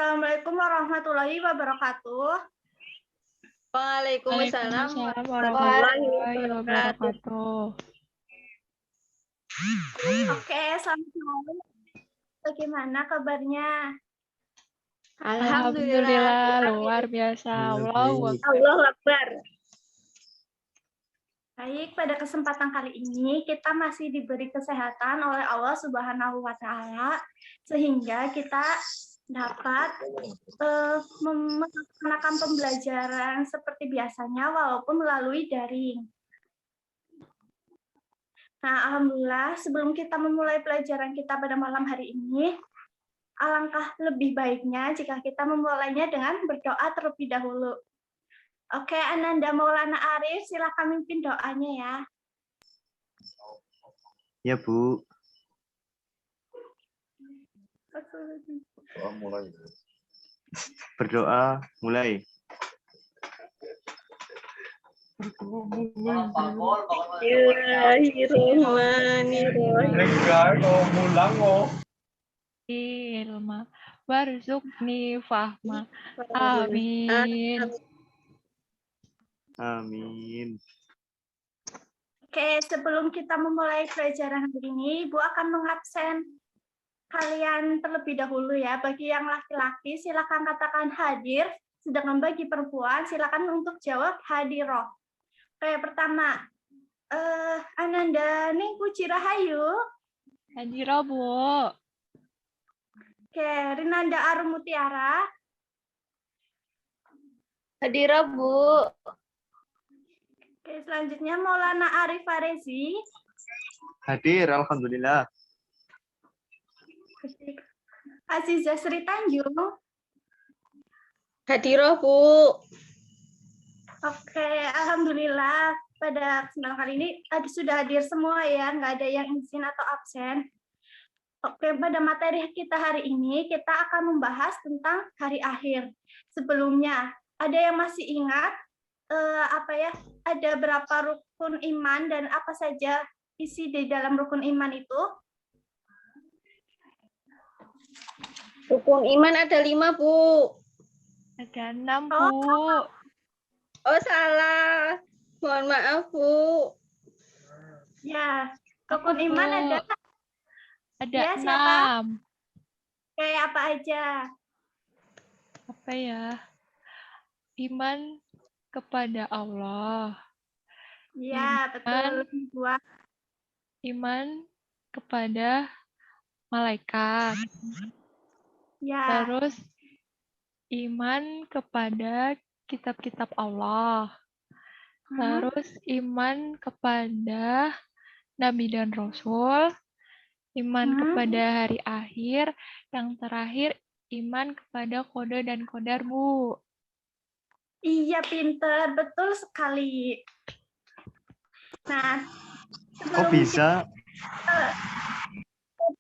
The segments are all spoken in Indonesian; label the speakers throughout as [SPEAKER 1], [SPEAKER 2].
[SPEAKER 1] Assalamualaikum warahmatullahi wabarakatuh.
[SPEAKER 2] Waalaikumsalam
[SPEAKER 3] Waalaikumsalam
[SPEAKER 2] warahmatullahi
[SPEAKER 3] warahmatullahi
[SPEAKER 2] wabarakatuh.
[SPEAKER 3] wabarakatuh.
[SPEAKER 1] Oke, selamat malam. Bagaimana kabarnya?
[SPEAKER 2] Alhamdulillah.
[SPEAKER 3] Luar biasa. Allahu Akbar.
[SPEAKER 2] Allahu Akbar.
[SPEAKER 1] Baik, pada kesempatan kali ini kita masih diberi kesehatan oleh Allah Subhanahu wa Ta'ala, sehingga kita dapat melaksanakan pembelajaran seperti biasanya, walaupun melalui daring. Nah, alhamdulillah, sebelum kita memulai pelajaran kita pada malam hari ini, alangkah lebih baiknya jika kita memulainya dengan berdoa terlebih dahulu. Oke, Ananda Maulana Arif, silakan mimpin doanya ya.
[SPEAKER 4] Ya, Bu. Berdoa mulai.
[SPEAKER 3] Ilma warzuqni fahma. Amin.
[SPEAKER 4] Amin.
[SPEAKER 1] Oke, sebelum kita memulai pelajaran hari ini, Ibu akan mengabsen kalian terlebih dahulu ya. Bagi yang laki-laki, silakan katakan hadir. Sedangkan bagi perempuan, silakan untuk jawab hadiroh. Oke, pertama, Ananda Ning Puji Rahayu.
[SPEAKER 3] Hadiroh, Bu.
[SPEAKER 1] Oke, Rinanda Arum Mutiara.
[SPEAKER 2] Hadirah, Bu.
[SPEAKER 1] Oke, selanjutnya Maulana Arif Farezi.
[SPEAKER 4] Hadir, alhamdulillah.
[SPEAKER 1] Azizah Sri Tanjung.
[SPEAKER 2] Hadirah, Bu.
[SPEAKER 1] Oke, alhamdulillah pada kesempatan kali ini sudah hadir semua ya, nggak ada yang izin atau absen. Oke, pada materi kita hari ini kita akan membahas tentang hari akhir. Sebelumnya, ada yang masih ingat ada berapa rukun iman dan apa saja isi di dalam rukun iman itu?
[SPEAKER 2] Rukun iman ada 5, Bu.
[SPEAKER 3] Ada 6, Bu.
[SPEAKER 2] Oh, salah. Mohon maaf, Bu.
[SPEAKER 1] Ya, rukun iman
[SPEAKER 3] ada
[SPEAKER 1] ya, siapa?
[SPEAKER 3] 6.
[SPEAKER 1] Kayak apa aja?
[SPEAKER 3] Apa ya? Iman kepada Allah.
[SPEAKER 1] Ya, betul. Buat
[SPEAKER 3] Iman kepada malaikat.
[SPEAKER 1] ya.
[SPEAKER 3] Terus iman kepada kitab-kitab Allah. Terus iman kepada Nabi dan Rasul. Iman kepada hari akhir. Yang terakhir iman kepada kode dan kodar, Bu.
[SPEAKER 1] Iya, pinter. Betul sekali. Nah,
[SPEAKER 4] Kok bisa?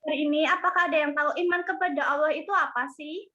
[SPEAKER 1] Hari ini, apakah ada yang tahu iman kepada Allah itu apa sih?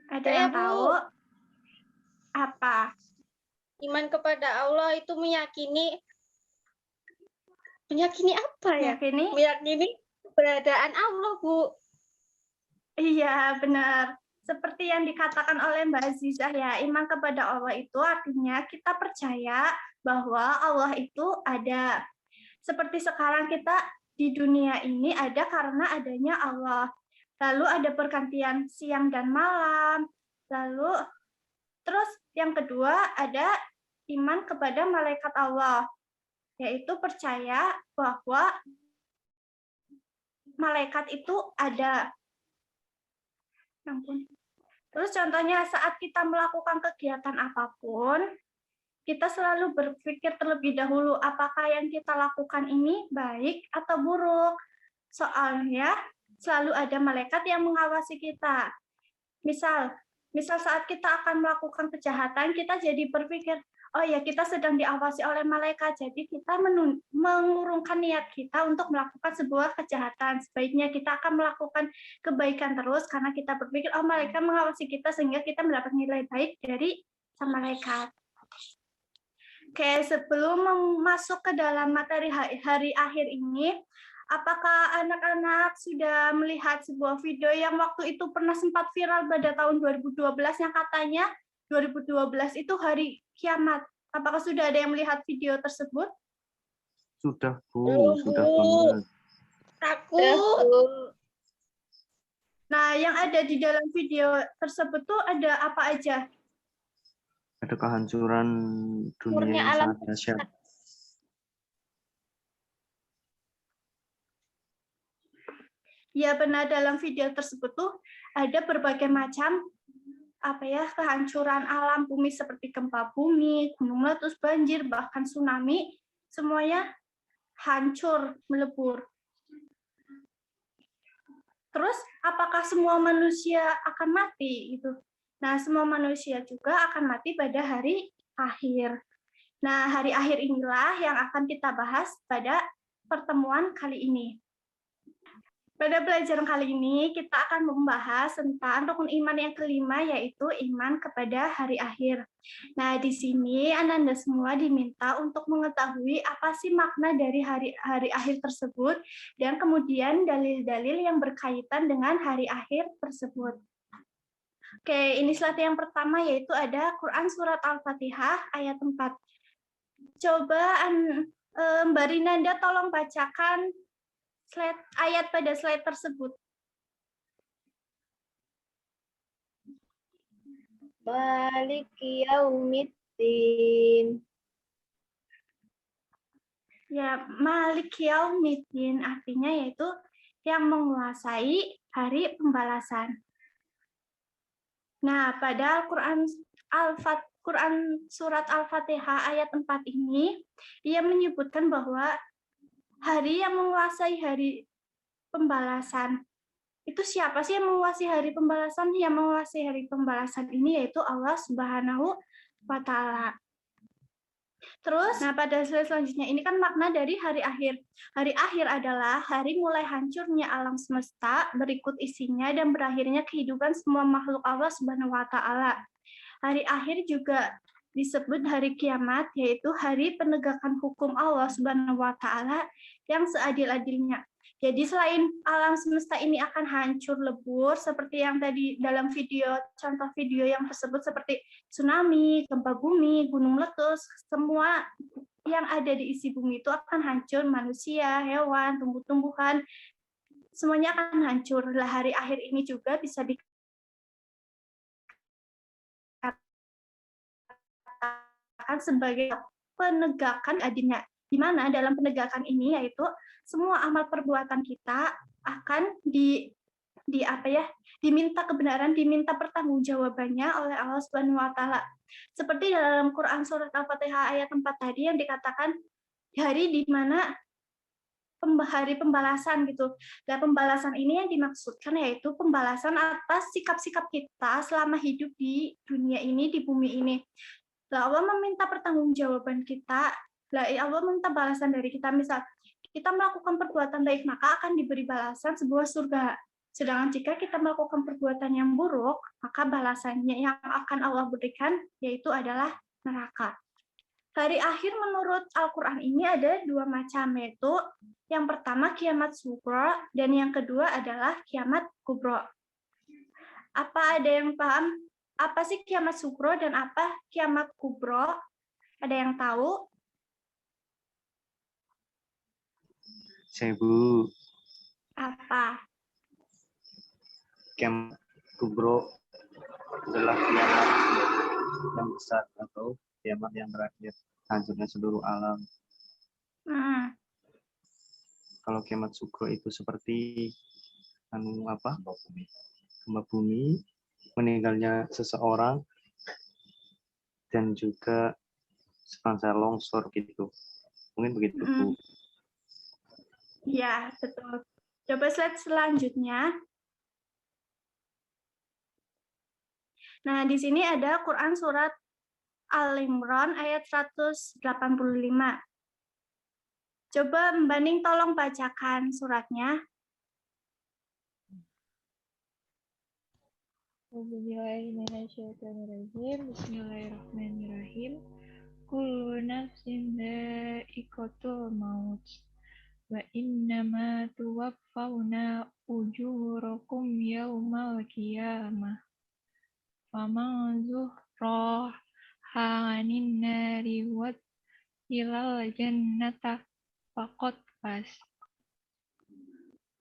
[SPEAKER 1] Ada yang tahu? Apa?
[SPEAKER 2] Iman kepada Allah itu meyakini apa ya? Meyakini keberadaan Allah, Bu.
[SPEAKER 1] Iya, benar. Seperti yang dikatakan oleh Mbak Azizah ya, iman kepada Allah itu artinya kita percaya bahwa Allah itu ada. Seperti sekarang kita di dunia ini ada karena adanya Allah. Lalu ada pergantian siang dan malam. Lalu terus yang kedua ada iman kepada malaikat Allah, yaitu percaya bahwa malaikat itu ada. Terus contohnya saat kita melakukan kegiatan apapun, kita selalu berpikir terlebih dahulu apakah yang kita lakukan ini baik atau buruk. Soalnya selalu ada malaikat yang mengawasi kita. Misal saat kita akan melakukan kejahatan, kita jadi berpikir, oh ya kita sedang diawasi oleh malaikat, jadi kita mengurungkan niat kita untuk melakukan sebuah kejahatan. Sebaiknya kita akan melakukan kebaikan terus karena kita berpikir, oh malaikat mengawasi kita sehingga kita mendapat nilai baik dari sang malaikat. Oke, sebelum masuk ke dalam materi hari akhir ini, Apakah anak-anak sudah melihat sebuah video yang waktu itu pernah sempat viral pada tahun 2012 yang katanya 2012 itu hari kiamat? Apakah sudah ada yang melihat video tersebut?
[SPEAKER 4] Sudah, Bu.
[SPEAKER 2] Belum,
[SPEAKER 4] Sudah
[SPEAKER 2] Bu.
[SPEAKER 4] banget.
[SPEAKER 2] Takut.
[SPEAKER 1] Nah, yang ada di dalam video tersebut tuh ada apa aja?
[SPEAKER 4] Ada kehancuran dunia
[SPEAKER 2] Murnya
[SPEAKER 4] yang
[SPEAKER 2] alam
[SPEAKER 4] sangat dahsyat.
[SPEAKER 1] Ya benar, dalam video tersebut tuh ada berbagai macam kehancuran alam bumi seperti gempa bumi, gunung meletus, banjir, bahkan tsunami, semuanya hancur, melebur. Terus apakah semua manusia akan mati gitu? Nah, semua manusia juga akan mati pada hari akhir. Nah, hari akhir inilah yang akan kita bahas pada pertemuan kali ini. Pada pelajaran kali ini, kita akan membahas tentang rukun iman yang kelima, yaitu iman kepada hari akhir. Nah, di sini Anda semua diminta untuk mengetahui apa sih makna dari hari akhir tersebut, dan kemudian dalil-dalil yang berkaitan dengan hari akhir tersebut. Oke, ini slide yang pertama, yaitu ada Quran Surat Al-Fatihah ayat 4. Coba Mbak Rinanda tolong bacakan ayat pada slide tersebut.
[SPEAKER 2] Maliki yaumiddin.
[SPEAKER 1] Ya, Malik Yaumiddin artinya yaitu yang menguasai hari pembalasan. Nah, pada Quran Surat Al-Fatihah ayat 4 ini, ia menyebutkan bahwa hari yang menguasai hari pembalasan. Itu siapa sih yang menguasai hari pembalasan? Yang menguasai hari pembalasan ini yaitu Allah Subhanahu wa Ta'ala. Terus, nah pada slide selanjutnya ini kan makna dari hari akhir. Hari akhir adalah hari mulai hancurnya alam semesta, berikut isinya dan berakhirnya kehidupan semua makhluk Allah Subhanahu wa Ta'ala. Hari akhir juga disebut hari kiamat, yaitu hari penegakan hukum Allah Subhanahu wa Ta'ala yang seadil-adilnya. Jadi selain alam semesta ini akan hancur lebur seperti yang tadi dalam contoh video yang tersebut seperti tsunami, gempa bumi, gunung meletus, semua yang ada di isi bumi itu akan hancur, manusia, hewan, tumbuh-tumbuhan, semuanya akan hancur. Lah hari akhir ini juga bisa dikatakan sebagai penegakan adilnya. Di mana dalam penegakan ini yaitu semua amal perbuatan kita akan diminta kebenaran, diminta pertanggungjawabannya oleh Allah Subhanahu wa Ta'ala. Seperti dalam Quran Surat Al-Fatihah ayat 4 tadi yang dikatakan hari di mana hari pembalasan gitu. Dan pembalasan ini yang dimaksudkan yaitu pembalasan atas sikap-sikap kita selama hidup di dunia ini, di bumi ini. Lah Allah meminta pertanggungjawaban kita, lah Allah meminta balasan dari kita. Misal kita melakukan perbuatan baik maka akan diberi balasan sebuah surga. Sedangkan jika kita melakukan perbuatan yang buruk, maka balasannya yang akan Allah berikan yaitu adalah neraka. Hari akhir menurut Al-Quran ini ada dua macam, yaitu yang pertama kiamat sugro dan yang kedua adalah kiamat kubro. Apa ada yang paham? Apa sih kiamat sugro dan apa kiamat kubro? Ada yang tahu?
[SPEAKER 4] Saya, Bu.
[SPEAKER 1] Apa?
[SPEAKER 4] Kiamat kubro adalah kiamat yang besar atau kiamat yang terakhir, hancurnya seluruh alam. Kalau kiamat sugro itu seperti gempa bumi, meninggalnya seseorang, dan juga sebangsa longsor gitu. Mungkin begitu, Bu.
[SPEAKER 1] Ya, betul. Coba slide selanjutnya. Nah, di sini ada Quran Surat Al-Imran ayat 185. Coba Mbak Ning tolong bacakan suratnya.
[SPEAKER 3] Bismillahirrahmanirrahim. Kullu nafsin dha'iqatul maut. wa innama tuwaffawna ujurakum yaumal qiyamah. Faman zuhraha 'anil nari wa ilal jannata faqad faz.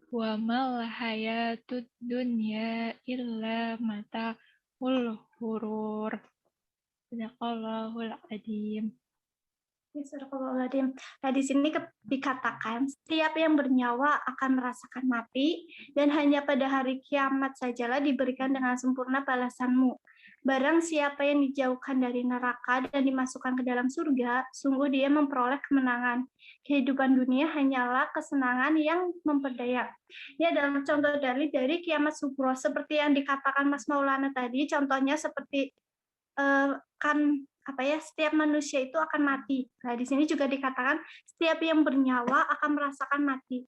[SPEAKER 3] Wa mal hayatud dunya illa mata'ul ghurur. Sadaqallahul adzim.
[SPEAKER 1] Bismillahirrahmanirrahim. Nah, di sini dikatakan setiap yang bernyawa akan merasakan mati dan hanya pada hari kiamat sajalah diberikan dengan sempurna balasanmu. Barang siapa yang dijauhkan dari neraka dan dimasukkan ke dalam surga, sungguh dia memperoleh kemenangan. Kehidupan dunia hanyalah kesenangan yang memperdaya. Ini adalah contoh dari kiamat sugro seperti yang dikatakan Mas Maulana tadi. Contohnya seperti setiap manusia itu akan mati. Nah, di sini juga dikatakan setiap yang bernyawa akan merasakan mati.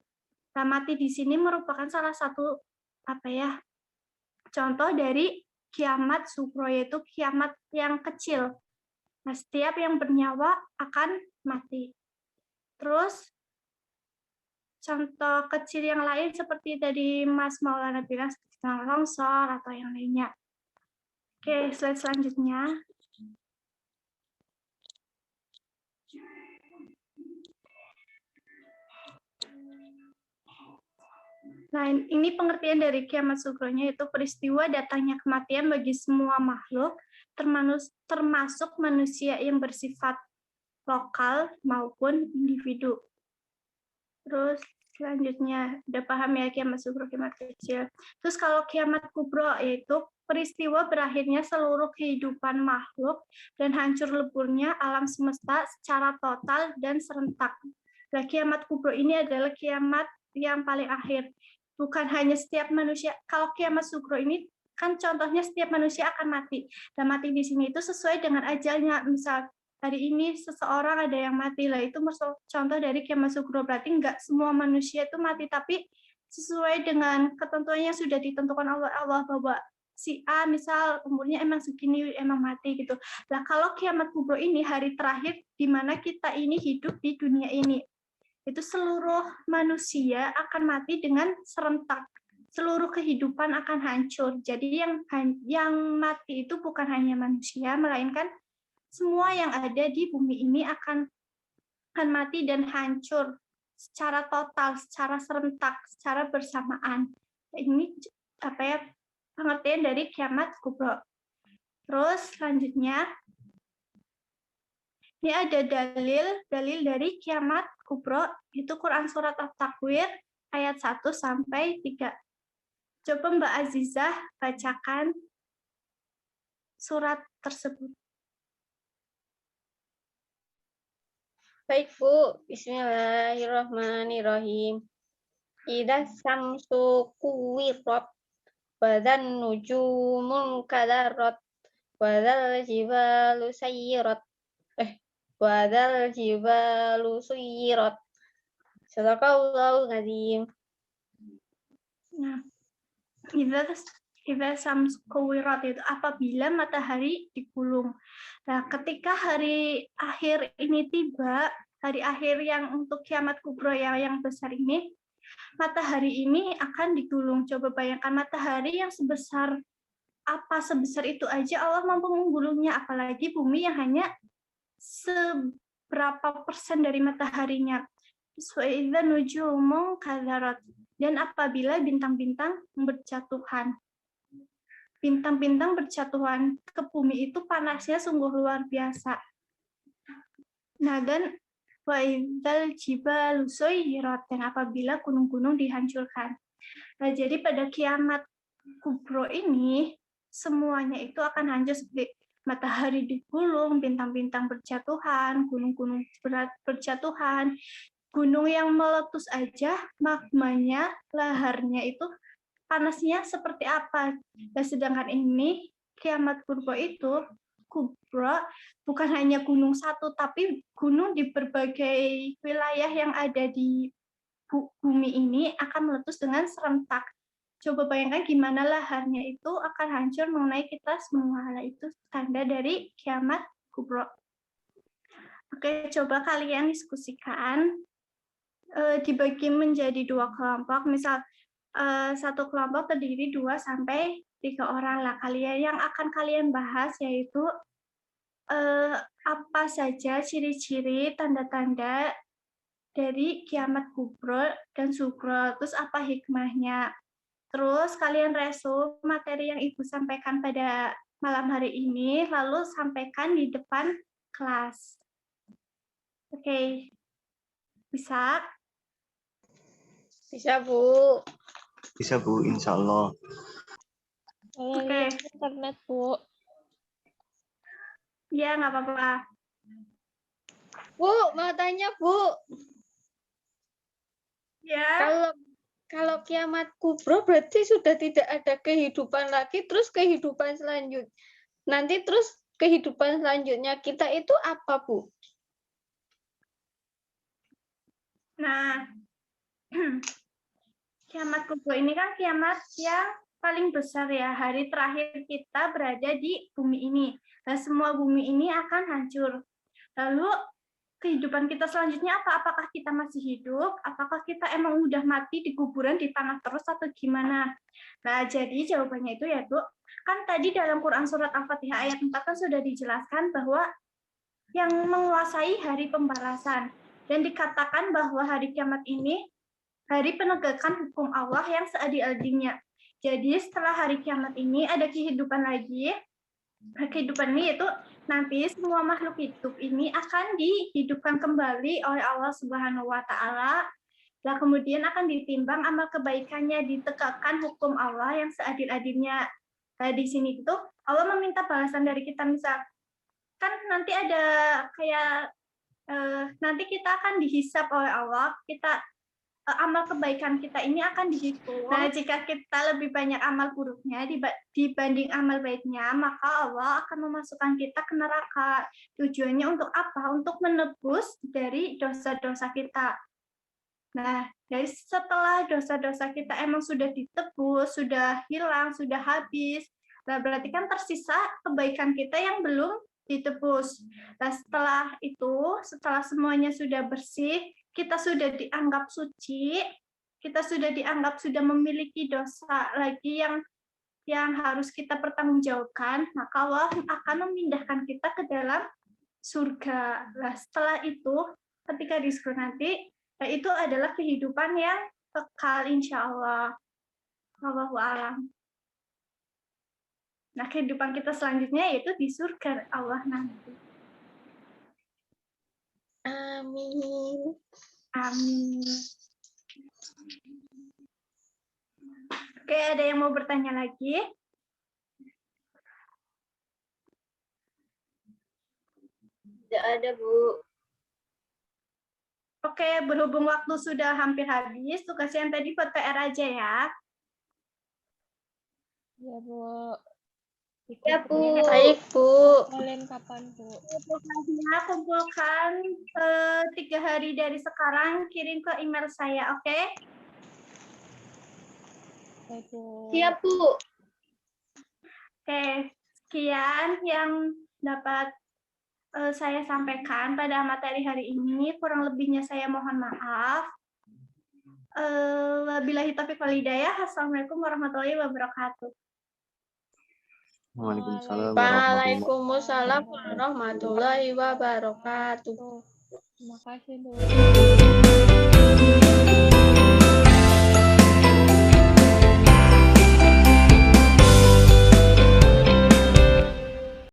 [SPEAKER 1] Nah, mati di sini merupakan salah satu contoh dari kiamat sugro, yaitu kiamat yang kecil. Nah, setiap yang bernyawa akan mati. Terus contoh kecil yang lain seperti tadi Mas Maulana bilang seperti longsor atau yang lainnya. Oke, slide selanjutnya. Nah, ini pengertian dari kiamat sugronya, yaitu peristiwa datangnya kematian bagi semua makhluk, termasuk manusia yang bersifat lokal maupun individu. Terus selanjutnya, udah paham ya kiamat sugro, kiamat kecil. Terus kalau kiamat kubro, yaitu peristiwa berakhirnya seluruh kehidupan makhluk dan hancur leburnya alam semesta secara total dan serentak. Nah, kiamat kubro ini adalah kiamat yang paling akhir. Bukan hanya setiap manusia. Kalau kiamat sugro ini kan contohnya setiap manusia akan mati. Dan mati di sini itu sesuai dengan ajalnya. Misal hari ini seseorang ada yang mati lah, itu contoh dari kiamat sugro. Berarti enggak semua manusia itu mati, tapi sesuai dengan ketentuannya sudah ditentukan Allah bahwa si A misal umurnya emang segini emang mati gitu. Nah, kalau kiamat kubro ini hari terakhir di mana kita ini hidup di dunia ini, itu seluruh manusia akan mati dengan serentak. Seluruh kehidupan akan hancur. Jadi yang mati itu bukan hanya manusia, melainkan semua yang ada di bumi ini akan mati dan hancur secara total, secara serentak, secara bersamaan. Ini pengertian dari kiamat kubro. Terus selanjutnya, ini ada dalil dari kiamat kubro, itu Quran Surat At-Takwir ayat 1 sampai 3. Coba Mbak Azizah bacakan surat tersebut.
[SPEAKER 2] Baik, Bu. Bismillahirrahmanirrahim. Idza samsu kuwirat wa dzan nujumun kadarat wa dzal jibalu sayyirat wa dzal jibalu suyirat. Sadaqallahul adzim.
[SPEAKER 1] Nah, idza samsu kuwirat itu apabila matahari digulung. Nah, ketika hari akhir ini tiba, hari akhir yang untuk kiamat kubro yang besar ini, matahari ini akan digulung. Coba bayangkan matahari yang sebesar itu aja Allah mampu menggulungnya, apalagi bumi yang hanya seberapa persen dari mataharinya. Su'idza nujumun kadarat. Dan apabila bintang-bintang berjatuhan. Bintang-bintang berjatuhan ke bumi itu panasnya sungguh luar biasa. Nah, dan wa'idzal jibalu suyirat, dan apabila gunung-gunung dihancurkan. Nah, jadi pada kiamat kubro ini semuanya itu akan hancur seperti matahari digulung, bintang-bintang berjatuhan, gunung-gunung berjatuhan, gunung yang meletus aja magmanya, laharnya itu panasnya seperti apa. Dan sedangkan ini kiamat kubro itu bukan hanya gunung satu, tapi gunung di berbagai wilayah yang ada di bumi ini akan meletus dengan serentak. Coba bayangkan gimana laharnya itu akan hancur mengenai kita semua. Itu tanda dari kiamat kubro. Oke, coba kalian diskusikan. dibagi menjadi 2 kelompok. Misal satu kelompok terdiri 2 sampai 3 orang. Lah, yang akan kalian bahas yaitu apa saja ciri-ciri, tanda-tanda dari kiamat kubro dan sugro, terus apa hikmahnya. Terus kalian resum materi yang Ibu sampaikan pada malam hari ini, lalu sampaikan di depan kelas. Oke, bisa?
[SPEAKER 2] Bisa, Bu.
[SPEAKER 4] Bisa Bu, insya Allah.
[SPEAKER 1] Oke.
[SPEAKER 3] Internet, Bu.
[SPEAKER 1] Iya, nggak apa-apa.
[SPEAKER 2] Bu, mau tanya, Bu.
[SPEAKER 1] Ya.
[SPEAKER 2] Kalau kiamat kubro berarti sudah tidak ada kehidupan lagi, terus kehidupan selanjutnya. Nanti terus kehidupan selanjutnya kita itu apa, Bu?
[SPEAKER 1] Nah, kiamat kubro ini kan kiamat yang paling besar ya, hari terakhir kita berada di bumi ini. Nah, semua bumi ini akan hancur. Lalu kehidupan kita selanjutnya apa? Apakah kita masih hidup? Apakah kita emang udah mati di kuburan di tanah terus atau gimana? Nah, jadi jawabannya itu yaitu, kan tadi dalam Quran Surat Al-Fatihah ayat 4 kan sudah dijelaskan bahwa yang menguasai hari pembalasan. Dan dikatakan bahwa hari kiamat ini hari penegakan hukum Allah yang seadil-adilnya. Jadi setelah hari kiamat ini ada kehidupan lagi. Kehidupan ini yaitu nanti semua makhluk hidup ini akan dihidupkan kembali oleh Allah Subhanahu wa Ta'ala. Dan kemudian akan ditimbang amal kebaikannya, ditegakkan hukum Allah yang seadil-adilnya. Nah, di sini itu Allah meminta balasan dari kita, misal kan nanti ada kayak nanti kita akan dihisab oleh Allah, kita amal kebaikan kita ini akan dihitung. Nah, jika kita lebih banyak amal buruknya dibanding amal baiknya, maka Allah akan memasukkan kita ke neraka. Tujuannya untuk apa? Untuk menebus dari dosa-dosa kita. Nah, dari setelah dosa-dosa kita emang sudah ditebus, sudah hilang, sudah habis, nah berarti kan tersisa kebaikan kita yang belum ditebus. Nah, setelah itu, setelah semuanya sudah bersih, kita sudah dianggap suci, kita sudah dianggap sudah memiliki dosa lagi yang harus kita pertanggungjawabkan, maka Allah akan memindahkan kita ke dalam surga. Nah, setelah itu, ketika di surga nanti, itu adalah kehidupan yang kekal, insya Allah. Wallahu a'lam. Nah, kehidupan kita selanjutnya yaitu di surga Allah nanti.
[SPEAKER 2] Amin.
[SPEAKER 1] Amin. Oke, ada yang mau bertanya lagi?
[SPEAKER 2] Tidak ada, Bu.
[SPEAKER 1] Oke, berhubung waktu sudah hampir habis, tugas yang tadi buat PR aja ya.
[SPEAKER 3] Ya, Bu.
[SPEAKER 2] Ya, Bu. Baik, Bu.
[SPEAKER 3] Kalian kapan, Bu?
[SPEAKER 1] Kumpulkan 3 hari dari sekarang, kirim ke email saya, oke?
[SPEAKER 3] Oke, Bu.
[SPEAKER 2] Siap, Bu.
[SPEAKER 1] Oke, sekian yang dapat saya sampaikan pada materi hari ini. Kurang lebihnya saya mohon maaf. Wabillahi taufiq wal hidayah. Assalamualaikum warahmatullahi wabarakatuh.
[SPEAKER 2] Waalaikumsalam warahmatullahi wabarakatuh.
[SPEAKER 3] Terima kasih, Bu.